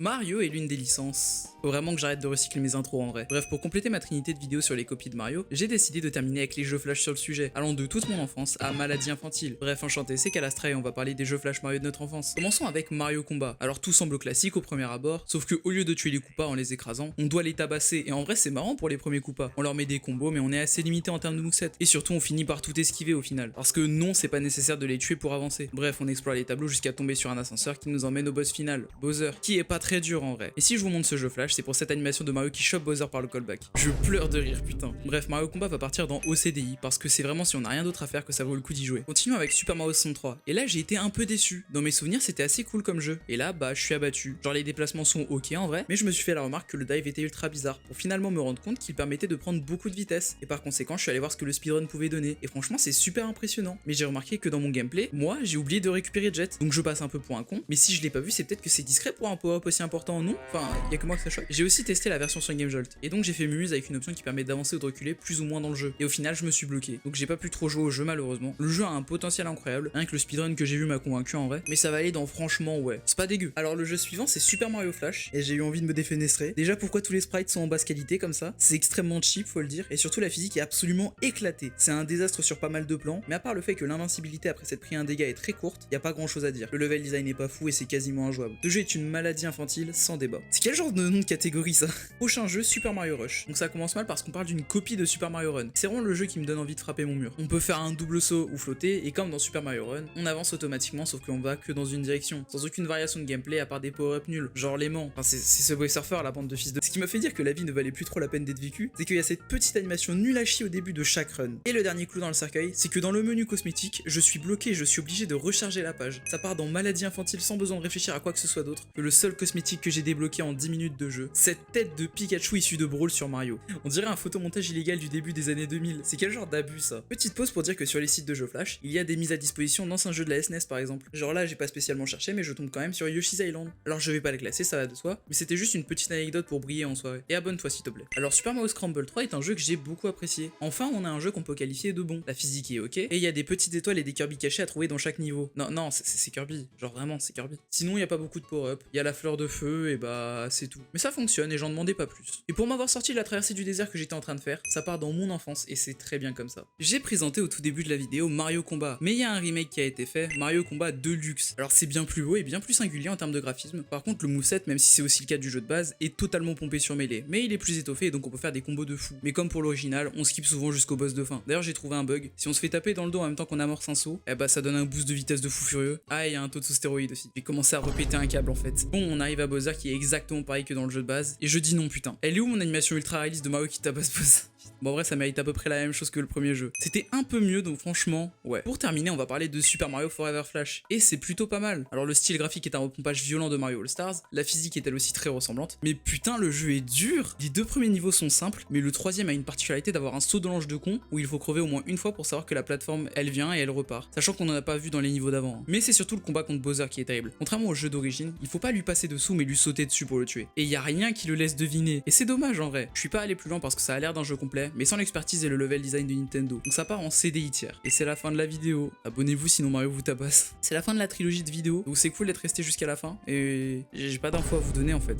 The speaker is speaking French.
Mario est l'une des licences. Faut vraiment que j'arrête de recycler mes intros en vrai. Bref, pour compléter ma trinité de vidéos sur les copies de Mario, j'ai décidé de terminer avec les jeux Flash sur le sujet, allant de toute mon enfance à maladie infantile. Bref, enchanté, c'est Calastra et on va parler des jeux Flash Mario de notre enfance. Commençons avec Mario Combat. Alors tout semble classique au premier abord, sauf que au lieu de tuer les Koopas en les écrasant, on doit les tabasser. Et en vrai, c'est marrant pour les premiers Koopas. On leur met des combos, mais on est assez limité en termes de moveset. Et surtout, on finit par tout esquiver au final. Parce que non, c'est pas nécessaire de les tuer pour avancer. Bref, on explore les tableaux jusqu'à tomber sur un ascenseur qui nous emmène au boss final, Bowser, qui est pas très dur en vrai. Et si je vous montre ce jeu Flash, c'est pour cette animation de Mario qui chope Bowser par le callback. Je pleure de rire, putain. Bref, Mario Combat va partir dans OCDI, parce que c'est vraiment si on a rien d'autre à faire que ça vaut le coup d'y jouer. Continuons avec Super Mario 63. Et là, j'ai été un peu déçu. Dans mes souvenirs, c'était assez cool comme jeu. Et là, bah, je suis abattu. Genre, les déplacements sont ok en vrai, mais je me suis fait la remarque que le dive était ultra bizarre, pour finalement me rendre compte qu'il permettait de prendre beaucoup de vitesse. Et par conséquent, je suis allé voir ce que le speedrun pouvait donner. Et franchement, c'est super impressionnant. Mais j'ai remarqué que dans mon gameplay, moi, j'ai oublié de récupérer Jet. Donc je passe un peu pour un con. Mais si je l'ai pas vu, c'est peut-être que c'est discret pour un power-up aussi important, non? Enfin, y a que moi que ça choque. J'ai aussi testé la version sur Game Jolt. Et donc j'ai fait mumuse avec une option qui permet d'avancer ou de reculer plus ou moins dans le jeu. Et au final, je me suis bloqué. Donc j'ai pas pu trop jouer au jeu malheureusement. Le jeu a un potentiel incroyable. Rien que le speedrun que j'ai vu m'a convaincu en vrai. Mais ça va aller dans franchement ouais. C'est pas dégueu. Alors le jeu suivant, c'est Super Mario Flash. Et j'ai eu envie de me défenestrer. Déjà, pourquoi tous les sprites sont en basse qualité comme ça? C'est extrêmement cheap, faut le dire. Et surtout, la physique est absolument éclatée. C'est un désastre sur pas mal de plans. Mais à part le fait que l'invincibilité après s'être pris un dégât est très courte, y a pas grand chose à dire. Le level design est pas fou et c'est quasiment injouable. Ce jeu est une maladie infantile sans débat. C'est quel genre de nom de catégorie ça? Prochain jeu, Super Mario Rush. Donc ça commence mal parce qu'on parle d'une copie de Super Mario Run. C'est vraiment le jeu qui me donne envie de frapper mon mur. On peut faire un double saut ou flotter, et comme dans Super Mario Run, on avance automatiquement sauf qu'on va que dans une direction, sans aucune variation de gameplay à part des power-up nuls, genre l'aimant. Enfin c'est Subway Surfer, la bande de fils de... Ce qui m'a fait dire que la vie ne valait plus trop la peine d'être vécue, c'est qu'il y a cette petite animation nulle à chier au début de chaque run. Et le dernier clou dans le cercueil, c'est que dans le menu cosmétique, je suis bloqué et je suis obligé de recharger la page. Ça part dans maladie infantile sans besoin de réfléchir à quoi que ce soit d'autre que le seul cosmétique que j'ai débloqué en 10 minutes de jeu. Cette tête de Pikachu issue de Brawl sur Mario. On dirait un photomontage illégal du début des années 2000. C'est quel genre d'abus ça? Petite pause pour dire que sur les sites de jeux Flash, il y a des mises à disposition d'anciens jeux de la SNES par exemple. Genre là, j'ai pas spécialement cherché, mais je tombe quand même sur Yoshi's Island. Alors je vais pas le classer, ça va de soi, mais c'était juste une petite anecdote pour briller en soirée. Et abonne-toi s'il te plaît. Alors Super Mario Scramble 3 est un jeu que j'ai beaucoup apprécié. Enfin, on a un jeu qu'on peut qualifier de bon. La physique est ok, et il y a des petites étoiles et des Kirby cachés à trouver dans chaque niveau. Non, c'est Kirby. Genre vraiment, c'est Kirby. Sinon, il y a pas beaucoup de power-up. Il y a la fleur de feu, et bah c'est tout. Mais ça fonctionne et j'en demandais pas plus. Et pour m'avoir sorti de la traversée du désert que j'étais en train de faire, ça part dans mon enfance et c'est très bien comme ça. J'ai présenté au tout début de la vidéo Mario Combat, mais il y a un remake qui a été fait, Mario Combat Deluxe. Alors c'est bien plus haut et bien plus singulier en termes de graphisme. Par contre, le moveset, même si c'est aussi le cas du jeu de base, est totalement pompé sur mêlée, mais il est plus étoffé et donc on peut faire des combos de fou. Mais comme pour l'original, on skip souvent jusqu'au boss de fin. D'ailleurs, j'ai trouvé un bug. Si on se fait taper dans le dos en même temps qu'on amorce un saut, eh bah ça donne un boost de vitesse de fou furieux. Ah, il y a un taux de stéroïde aussi. J'ai commencé à repéter un câble en fait. Bon, on arrive à Bowser qui est exactement pareil que dans le jeu de base, et je dis non putain. Elle est où mon animation ultra réaliste de Mario qui tabasse Bowser? Bon, en vrai, ça mérite à peu près la même chose que le premier jeu. C'était un peu mieux, donc franchement, ouais. Pour terminer, on va parler de Super Mario Forever Flash. Et c'est plutôt pas mal. Alors, le style graphique est un repompage violent de Mario All Stars. La physique est elle aussi très ressemblante. Mais putain, le jeu est dur. Les deux premiers niveaux sont simples, mais le troisième a une particularité d'avoir un saut de l'ange de con où il faut crever au moins une fois pour savoir que la plateforme, elle vient et elle repart. Sachant qu'on en a pas vu dans les niveaux d'avant. Hein. Mais c'est surtout le combat contre Bowser qui est terrible. Contrairement au jeu d'origine, il faut pas lui passer dessous, mais lui sauter dessus pour le tuer. Et y a rien qui le laisse deviner. Et c'est dommage en vrai. Je suis pas allé plus loin parce que ça a l'air d'un jeu complet, mais sans l'expertise et le level design de Nintendo. Donc ça part en CDI tiers. Et c'est la fin de la vidéo. Abonnez-vous sinon Mario vous tabasse. C'est la fin de la trilogie de vidéos. Donc c'est cool d'être resté jusqu'à la fin. Et j'ai pas d'infos à vous donner en fait.